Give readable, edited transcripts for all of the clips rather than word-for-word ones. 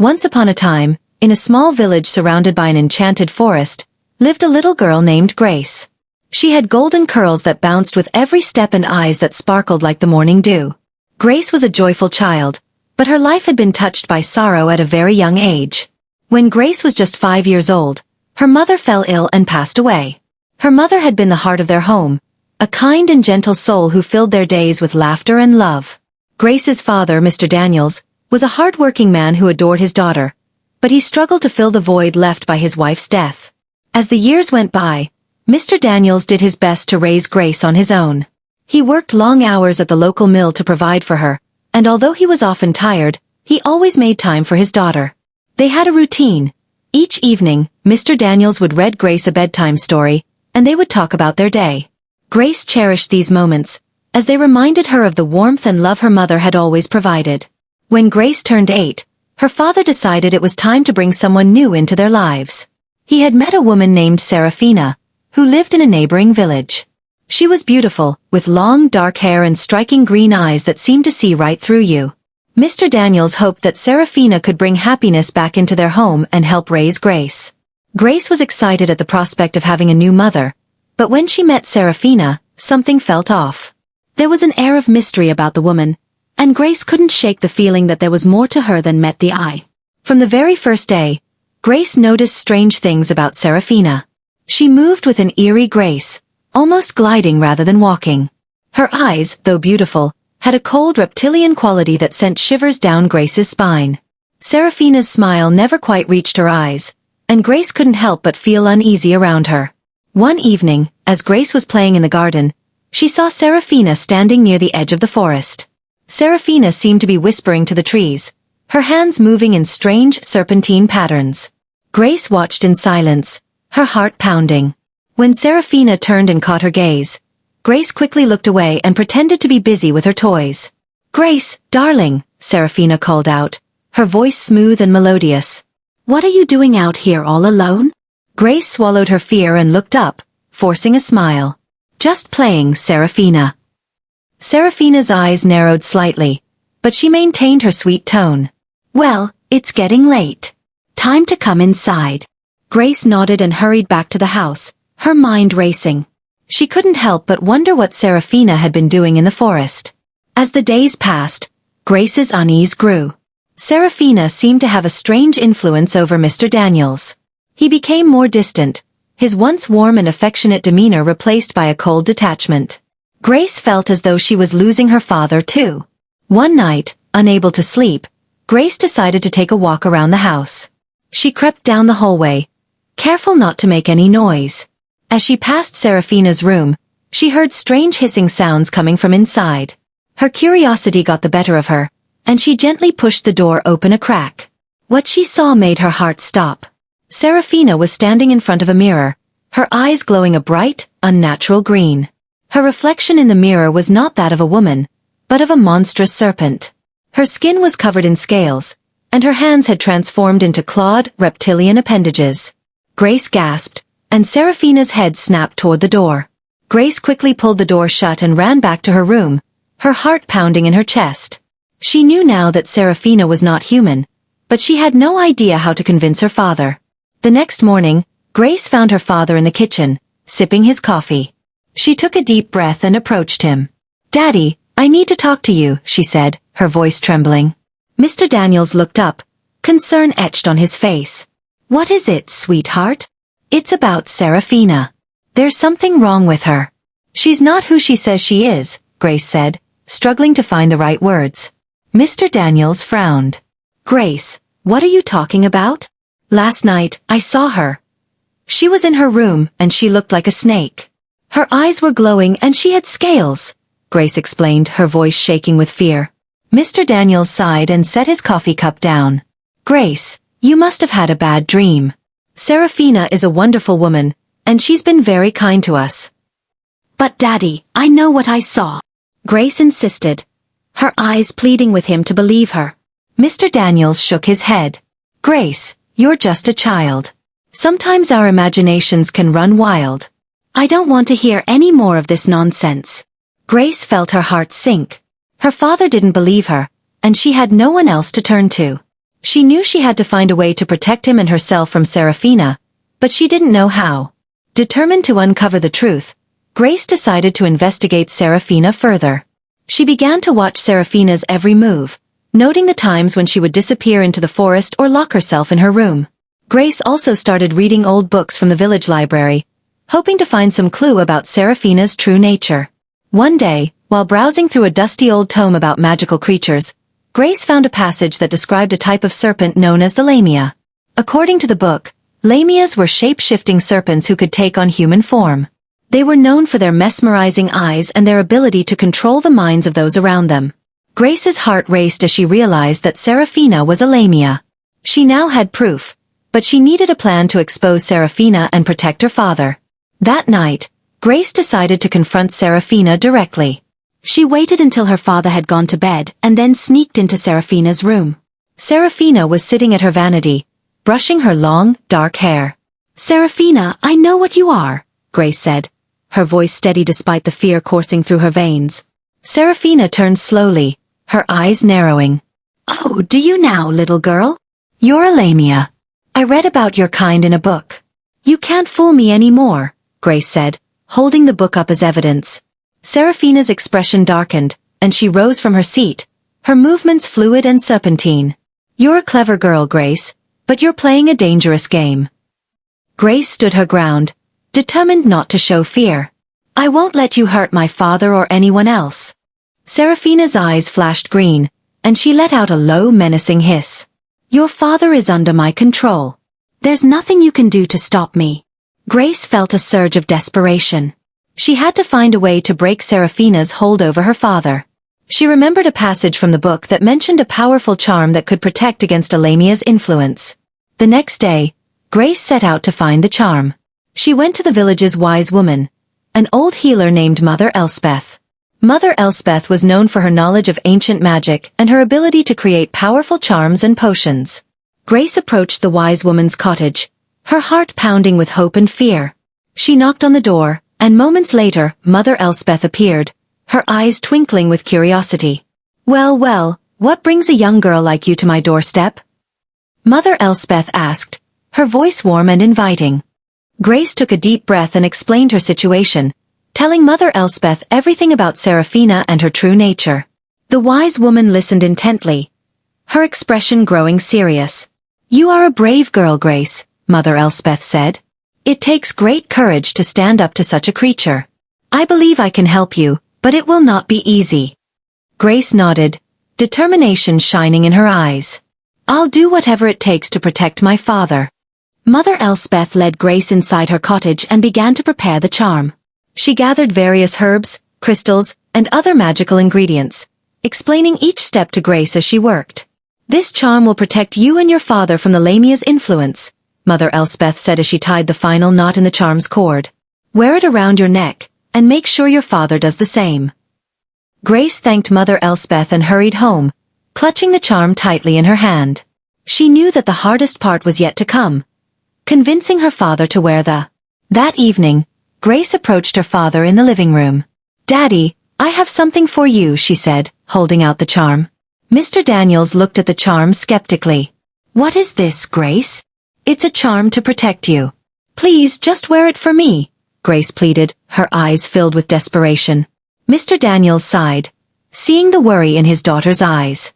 Once upon a time, in a small village surrounded by an enchanted forest, lived a little girl named Grace. She had golden curls that bounced with every step and eyes that sparkled like the morning dew. Grace was a joyful child, but her life had been touched by sorrow at a very young age. When Grace was just 5 years old, her mother fell ill and passed away. Her mother had been the heart of their home, a kind and gentle soul who filled their days with laughter and love. Grace's father, Mr. Daniels, was a hard-working man who adored his daughter, but he struggled to fill the void left by his wife's death. As the years went by, Mr. Daniels did his best to raise Grace on his own. He worked long hours at the local mill to provide for her, and although he was often tired, he always made time for his daughter. They had a routine. Each evening, Mr. Daniels would read Grace a bedtime story, and they would talk about their day. Grace cherished these moments, as they reminded her of the warmth and love her mother had always provided. When Grace turned 8, her father decided it was time to bring someone new into their lives. He had met a woman named Saraphina, who lived in a neighboring village. She was beautiful, with long dark hair and striking green eyes that seemed to see right through you. Mr. Daniels hoped that Saraphina could bring happiness back into their home and help raise Grace. Grace was excited at the prospect of having a new mother, but when she met Saraphina, something felt off. There was an air of mystery about the woman, and Grace couldn't shake the feeling that there was more to her than met the eye. From the very first day, Grace noticed strange things about Saraphina. She moved with an eerie grace, almost gliding rather than walking. Her eyes, though beautiful, had a cold reptilian quality that sent shivers down Grace's spine. Saraphina's smile never quite reached her eyes, and Grace couldn't help but feel uneasy around her. One evening, as Grace was playing in the garden, she saw Saraphina standing near the edge of the forest. Saraphina seemed to be whispering to the trees, her hands moving in strange serpentine patterns. Grace watched in silence, her heart pounding. When Saraphina turned and caught her gaze, Grace quickly looked away and pretended to be busy with her toys. "Grace, darling," Saraphina called out, her voice smooth and melodious. "What are you doing out here all alone?" Grace swallowed her fear and looked up, forcing a smile. "Just playing, Saraphina." Saraphina's eyes narrowed slightly, but she maintained her sweet tone. "Well, it's getting late. Time to come inside." Grace nodded and hurried back to the house, her mind racing. She couldn't help but wonder what Saraphina had been doing in the forest. As the days passed, Grace's unease grew. Saraphina seemed to have a strange influence over Mr. Daniels. He became more distant, his once warm and affectionate demeanor replaced by a cold detachment. Grace felt as though she was losing her father too. One night, unable to sleep, Grace decided to take a walk around the house. She crept down the hallway, careful not to make any noise. As she passed Saraphina's room, she heard strange hissing sounds coming from inside. Her curiosity got the better of her, and she gently pushed the door open a crack. What she saw made her heart stop. Saraphina was standing in front of a mirror, her eyes glowing a bright, unnatural green. Her reflection in the mirror was not that of a woman, but of a monstrous serpent. Her skin was covered in scales, and her hands had transformed into clawed, reptilian appendages. Grace gasped, and Saraphina's head snapped toward the door. Grace quickly pulled the door shut and ran back to her room, her heart pounding in her chest. She knew now that Saraphina was not human, but she had no idea how to convince her father. The next morning, Grace found her father in the kitchen, sipping his coffee. She took a deep breath and approached him. "Daddy, I need to talk to you," she said, her voice trembling. Mr. Daniels looked up, concern etched on his face. "What is it, sweetheart?" "It's about Saraphina. There's something wrong with her." "She's not who she says she is," Grace said, struggling to find the right words. Mr. Daniels frowned. "Grace, what are you talking about?" "Last night, I saw her. She was in her room, and she looked like a snake. Her eyes were glowing and she had scales," Grace explained, her voice shaking with fear. Mr. Daniels sighed and set his coffee cup down. "Grace, you must have had a bad dream. Saraphina is a wonderful woman, and she's been very kind to us." "But Daddy, I know what I saw," Grace insisted, her eyes pleading with him to believe her. Mr. Daniels shook his head. "Grace, you're just a child. Sometimes our imaginations can run wild. I don't want to hear any more of this nonsense." Grace felt her heart sink. Her father didn't believe her, and she had no one else to turn to. She knew she had to find a way to protect him and herself from Saraphina, but she didn't know how. Determined to uncover the truth, Grace decided to investigate Saraphina further. She began to watch Saraphina's every move, noting the times when she would disappear into the forest or lock herself in her room. Grace also started reading old books from the village library, hoping to find some clue about Saraphina's true nature. One day, while browsing through a dusty old tome about magical creatures, Grace found a passage that described a type of serpent known as the lamia. According to the book, lamias were shape-shifting serpents who could take on human form. They were known for their mesmerizing eyes and their ability to control the minds of those around them. Grace's heart raced as she realized that Saraphina was a lamia. She now had proof, but she needed a plan to expose Saraphina and protect her father. That night, Grace decided to confront Saraphina directly. She waited until her father had gone to bed and then sneaked into Saraphina's room. Saraphina was sitting at her vanity, brushing her long, dark hair. "Saraphina, I know what you are," Grace said, her voice steady despite the fear coursing through her veins. Saraphina turned slowly, her eyes narrowing. "Oh, do you now, little girl? You're a lamia. I read about your kind in a book. You can't fool me anymore," Grace said, holding the book up as evidence. Saraphina's expression darkened, and she rose from her seat, her movements fluid and serpentine. "You're a clever girl, Grace, but you're playing a dangerous game." Grace stood her ground, determined not to show fear. "I won't let you hurt my father or anyone else." Saraphina's eyes flashed green, and she let out a low, menacing hiss. "Your father is under my control. There's nothing you can do to stop me." Grace felt a surge of desperation. She had to find a way to break Saraphina's hold over her father. She remembered a passage from the book that mentioned a powerful charm that could protect against a lamia's influence. The next day, Grace set out to find the charm. She went to the village's wise woman, an old healer named Mother Elspeth. Mother Elspeth was known for her knowledge of ancient magic and her ability to create powerful charms and potions. Grace approached the wise woman's cottage, her heart pounding with hope and fear. She knocked on the door, and moments later, Mother Elspeth appeared, her eyes twinkling with curiosity. "Well, well, what brings a young girl like you to my doorstep?" Mother Elspeth asked, her voice warm and inviting. Grace took a deep breath and explained her situation, telling Mother Elspeth everything about Saraphina and her true nature. The wise woman listened intently, her expression growing serious. "You are a brave girl, Grace," Mother Elspeth said. "It takes great courage to stand up to such a creature. I believe I can help you, but it will not be easy." Grace nodded, determination shining in her eyes. "I'll do whatever it takes to protect my father." Mother Elspeth led Grace inside her cottage and began to prepare the charm. She gathered various herbs, crystals, and other magical ingredients, explaining each step to Grace as she worked. "This charm will protect you and your father from the lamia's influence," Mother Elspeth said as she tied the final knot in the charm's cord. "Wear it around your neck, and make sure your father does the same." Grace thanked Mother Elspeth and hurried home, clutching the charm tightly in her hand. She knew that the hardest part was yet to come, convincing her father to wear the. That evening, Grace approached her father in the living room. "Daddy, I have something for you," she said, holding out the charm. Mr. Daniels looked at the charm skeptically. "What is this, Grace?" "It's a charm to protect you. Please just wear it for me," Grace pleaded, her eyes filled with desperation. Mr. Daniels sighed, seeing the worry in his daughter's eyes.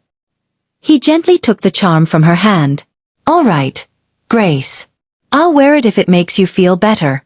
He gently took the charm from her hand. "All right, Grace. I'll wear it if it makes you feel better."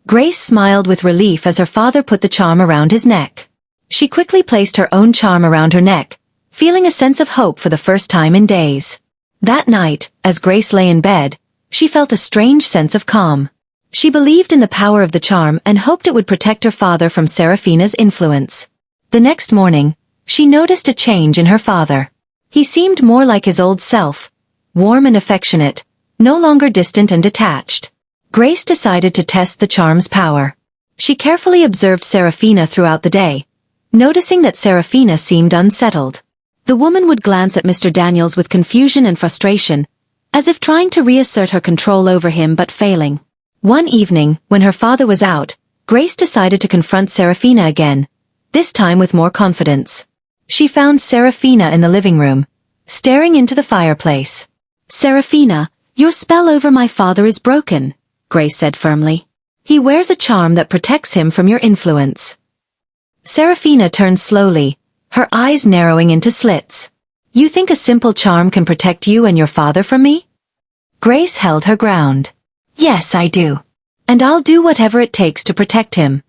Grace smiled with relief as her father put the charm around his neck. She quickly placed her own charm around her neck, feeling a sense of hope for the first time in days. That night, as Grace lay in bed, she felt a strange sense of calm. She believed in the power of the charm and hoped it would protect her father from Saraphina's influence. The next morning, she noticed a change in her father. He seemed more like his old self, warm and affectionate, no longer distant and detached. Grace decided to test the charm's power. She carefully observed Saraphina throughout the day, noticing that Saraphina seemed unsettled. The woman would glance at Mr. Daniels with confusion and frustration, as if trying to reassert her control over him but failing. One evening, when her father was out, Grace decided to confront Saraphina again, this time with more confidence. She found Saraphina in the living room, staring into the fireplace. "Saraphina, your spell over my father is broken," Grace said firmly. "He wears a charm that protects him from your influence." Saraphina turned slowly, her eyes narrowing into slits. "You think a simple charm can protect you and your father from me?" Grace held her ground. "Yes, I do. And I'll do whatever it takes to protect him."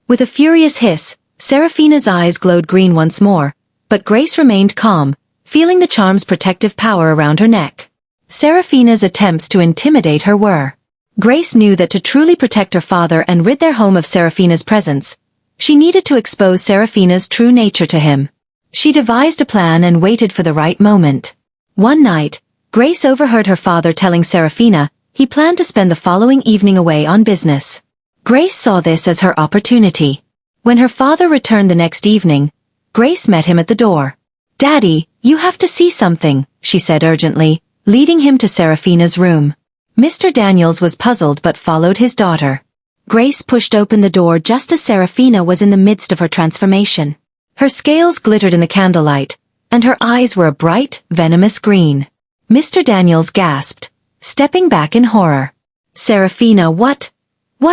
With a furious hiss, Saraphina's eyes glowed green once more, but Grace remained calm, feeling the charm's protective power around her neck. Saraphina's attempts to intimidate her were. Grace knew that to truly protect her father and rid their home of Saraphina's presence, she needed to expose Saraphina's true nature to him. She devised a plan and waited for the right moment. One night, Grace overheard her father telling Saraphina he planned to spend the following evening away on business. Grace saw this as her opportunity. When her father returned the next evening, Grace met him at the door. "Daddy, you have to see something," she said urgently, leading him to Saraphina's room. Mr. Daniels was puzzled but followed his daughter. Grace pushed open the door just as Saraphina was in the midst of her transformation. Her scales glittered in the candlelight, and her eyes were a bright, venomous green. Mr. Daniels gasped, stepping back in horror. "Saraphina, what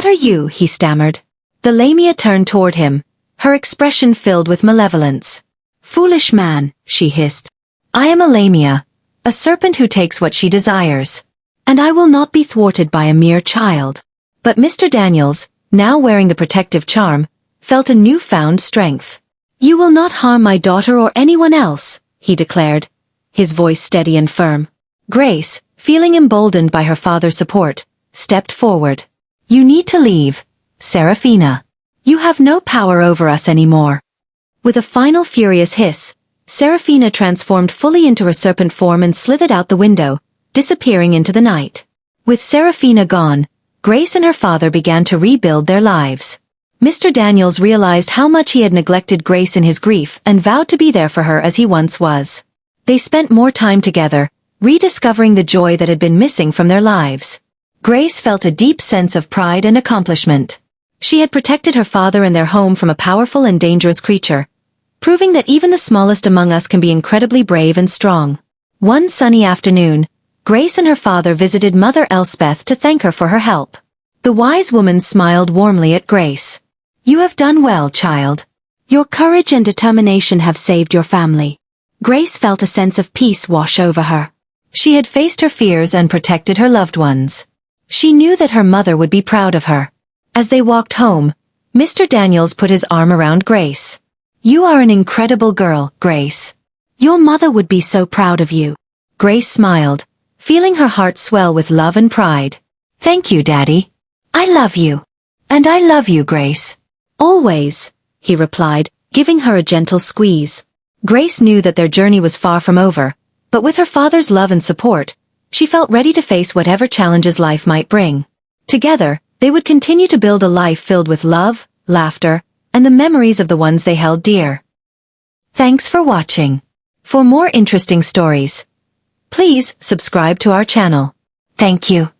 are you?" he stammered. The lamia turned toward him, her expression filled with malevolence. "Foolish man," she hissed. "I am a lamia, a serpent who takes what she desires. And I will not be thwarted by a mere child." But Mr. Daniels, now wearing the protective charm, felt a newfound strength. "You will not harm my daughter or anyone else," he declared, his voice steady and firm. Grace, feeling emboldened by her father's support, stepped forward. "You need to leave, Saraphina. You have no power over us anymore." With a final furious hiss, Saraphina transformed fully into her serpent form and slithered out the window, disappearing into the night. With Saraphina gone, Grace and her father began to rebuild their lives. Mr. Daniels realized how much he had neglected Grace in his grief and vowed to be there for her as he once was. They spent more time together, rediscovering the joy that had been missing from their lives. Grace felt a deep sense of pride and accomplishment. She had protected her father and their home from a powerful and dangerous creature, proving that even the smallest among us can be incredibly brave and strong. One sunny afternoon, Grace and her father visited Mother Elspeth to thank her for her help. The wise woman smiled warmly at Grace. "You have done well, child. Your courage and determination have saved your family." Grace felt a sense of peace wash over her. She had faced her fears and protected her loved ones. She knew that her mother would be proud of her. As they walked home, Mr. Daniels put his arm around Grace. "You are an incredible girl, Grace. Your mother would be so proud of you." Grace smiled, feeling her heart swell with love and pride. "Thank you, Daddy. I love you. And I love you, Grace." "Always," he replied, giving her a gentle squeeze. Grace knew that their journey was far from over, but with her father's love and support, she felt ready to face whatever challenges life might bring. Together, they would continue to build a life filled with love, laughter, and the memories of the ones they held dear. Thanks for watching. For more interesting stories, please subscribe to our channel. Thank you.